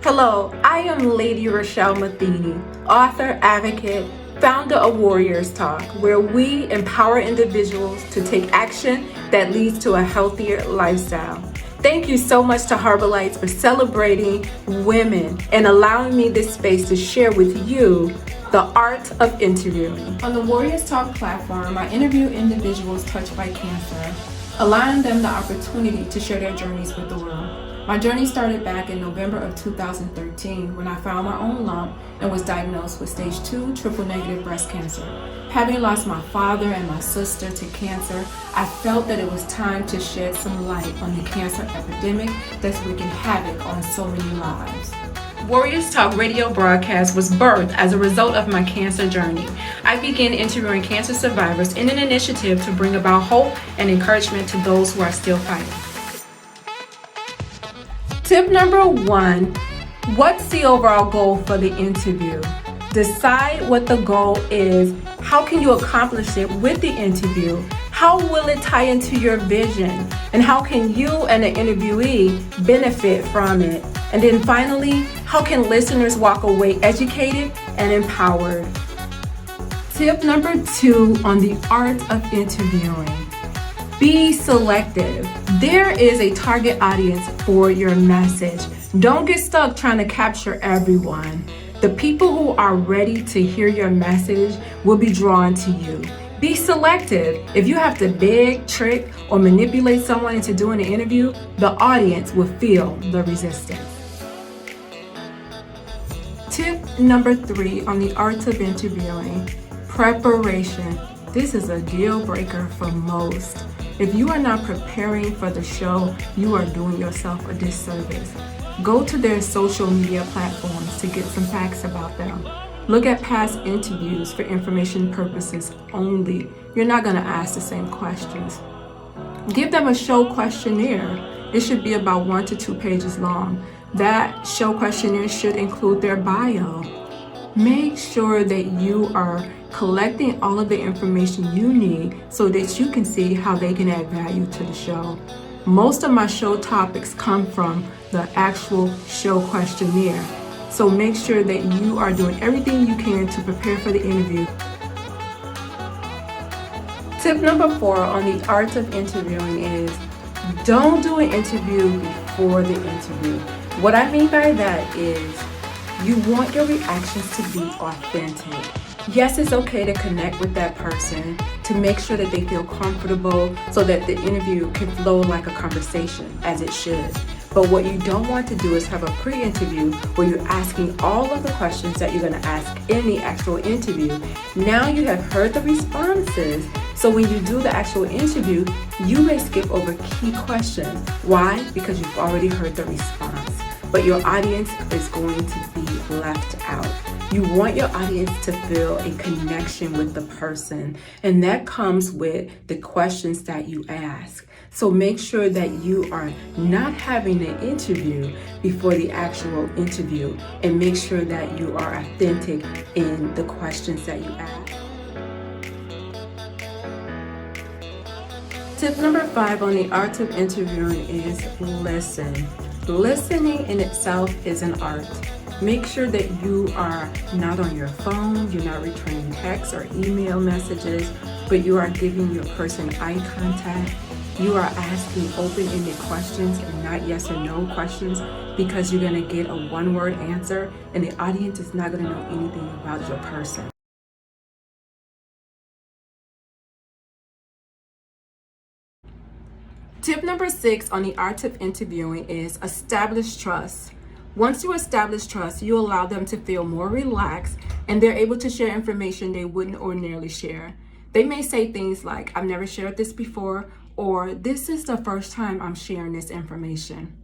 Hello, I am Lady Reshelle Matheny, author, advocate, founder of Warriors Talk, where we empower individuals to take action that leads to a healthier lifestyle. Thank you so much to Herbalites for celebrating women and allowing me this space to share with you the art of interviewing. On the Warriors Talk platform, I interview individuals touched by cancer, allowing them the opportunity to share their journeys with the world. My journey started back in November of 2013 when I found my own lump and was diagnosed with stage 2 triple-negative breast cancer. Having lost my father and my sister to cancer, I felt that it was time to shed some light on the cancer epidemic that's wreaking havoc on so many lives. Warriors Talk radio broadcast was birthed as a result of my cancer journey. I began interviewing cancer survivors in an initiative to bring about hope and encouragement to those who are still fighting. Tip number 1, what's the overall goal for the interview? Decide what the goal is. How can you accomplish it with the interview? How will it tie into your vision? And how can you and the interviewee benefit from it? And then finally, how can listeners walk away educated and empowered? Tip number 2 on the art of interviewing. Be selective. There is a target audience for your message. Don't get stuck trying to capture everyone. The people who are ready to hear your message will be drawn to you. Be selective. If you have to beg, trick, or manipulate someone into doing an interview, the audience will feel the resistance. Tip number 3 on the art of interviewing. Preparation. This is a deal breaker for most. If you are not preparing for the show, you are doing yourself a disservice. Go to their social media platforms to get some facts about them. Look at past interviews for information purposes only. You're not going to ask the same questions. Give them a show questionnaire. It should be about 1 to 2 pages long. That show questionnaire should include their bio. Make sure that you are collecting all of the information you need so that you can see how they can add value to the show. Most of my show topics come from the actual show questionnaire. So make sure that you are doing everything you can to prepare for the interview. Tip number 4 on the art of interviewing is don't do an interview before the interview. What I mean by that is you want your reactions to be authentic. Yes, it's okay to connect with that person to make sure that they feel comfortable so that the interview can flow like a conversation as it should. But what you don't want to do is have a pre-interview where you're asking all of the questions that you're going to ask in the actual interview. Now you have heard the responses, so when you do the actual interview, you may skip over key questions. Why? Because you've already heard the response. But your audience is going to be left out. You want your audience to feel a connection with the person, and that comes with the questions that you ask. So make sure that you are not having an interview before the actual interview, and make sure that you are authentic in the questions that you ask. Tip number 5 on the art of interviewing is listen. Listening in itself is an art. Make sure that you are not on your phone, you're not returning texts or email messages, but you are giving your person eye contact. You are asking open-ended questions and not yes or no questions, because you're going to get a one-word answer and the audience is not going to know anything about your person. Tip number 6 on the art of interviewing is establish trust. Once you establish trust, you allow them to feel more relaxed and they're able to share information they wouldn't ordinarily share. They may say things like, I've never shared this before, or this is the first time I'm sharing this information.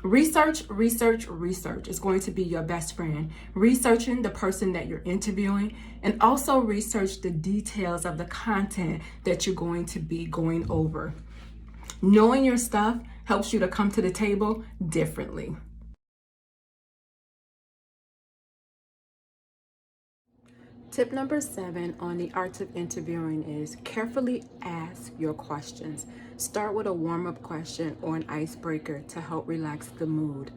Research is going to be your best friend. Researching the person that you're interviewing, and also research the details of the content that you're going to be going over. Knowing your stuff helps you to come to the table differently. Tip number 7 on the art of interviewing is carefully ask your questions. Start with a warm-up question or an icebreaker to help relax the mood.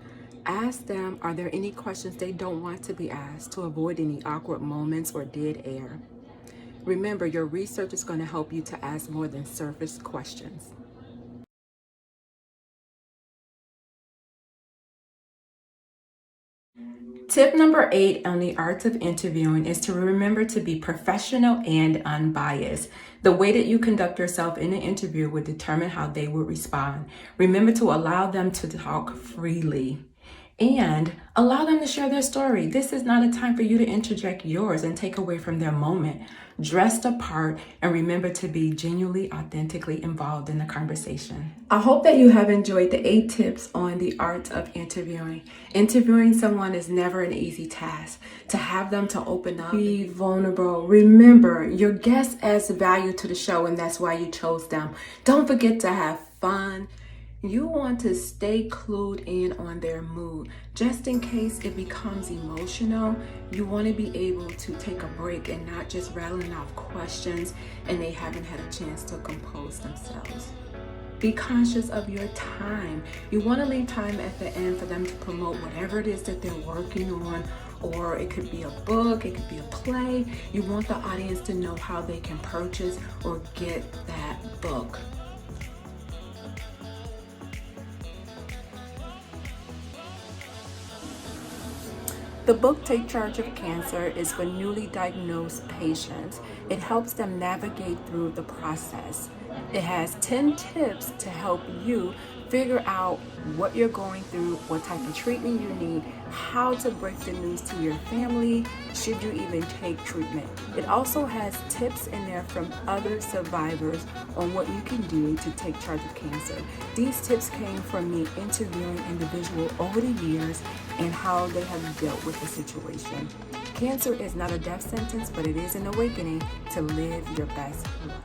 Ask them, are there any questions they don't want to be asked to avoid any awkward moments or dead air? Remember, your research is going to help you to ask more than surface questions. Tip number 8 on the art of interviewing is to remember to be professional and unbiased. The way that you conduct yourself in an interview will determine how they will respond. Remember to allow them to talk freely and allow them to share their story. This is not a time for you to interject yours and take away from their moment. Dress the part and remember to be genuinely, authentically involved in the conversation. I hope that you have enjoyed the 8 tips on the art of interviewing. Interviewing someone is never an easy task. To have them to open up, be vulnerable. Remember, your guest adds value to the show and that's why you chose them. Don't forget to have fun. You want to stay clued in on their mood. Just in case it becomes emotional, you want to be able to take a break and not just rattling off questions and they haven't had a chance to compose themselves. Be conscious of your time. You want to leave time at the end for them to promote whatever it is that they're working on, or it could be a book, it could be a play. You want the audience to know how they can purchase or get that book. The book Take Charge of Cancer is for newly diagnosed patients. It helps them navigate through the process. It has 10 tips to help you figure out what you're going through, what type of treatment you need, how to break the news to your family, should you even take treatment. It also has tips in there from other survivors on what you can do to take charge of cancer. These tips came from me interviewing individuals over the years and how they have dealt with the situation. Cancer is not a death sentence, but it is an awakening to live your best life.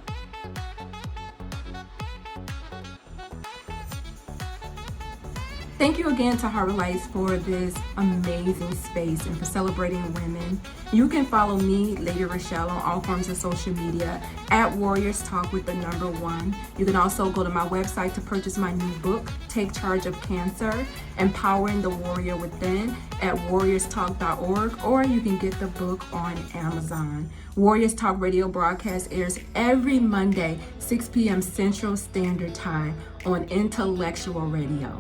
Thank you again to Harbor Lights for this amazing space and for celebrating women. You can follow me, Lady Reshelle, on all forms of social media at Warriors Talk with the number 1. You can also go to my website to purchase my new book, Take Charge of Cancer, Empowering the Warrior Within, at warriorstalk.org, or you can get the book on Amazon. Warriors Talk radio broadcast airs every Monday, 6 p.m. Central Standard Time on Intellectual Radio.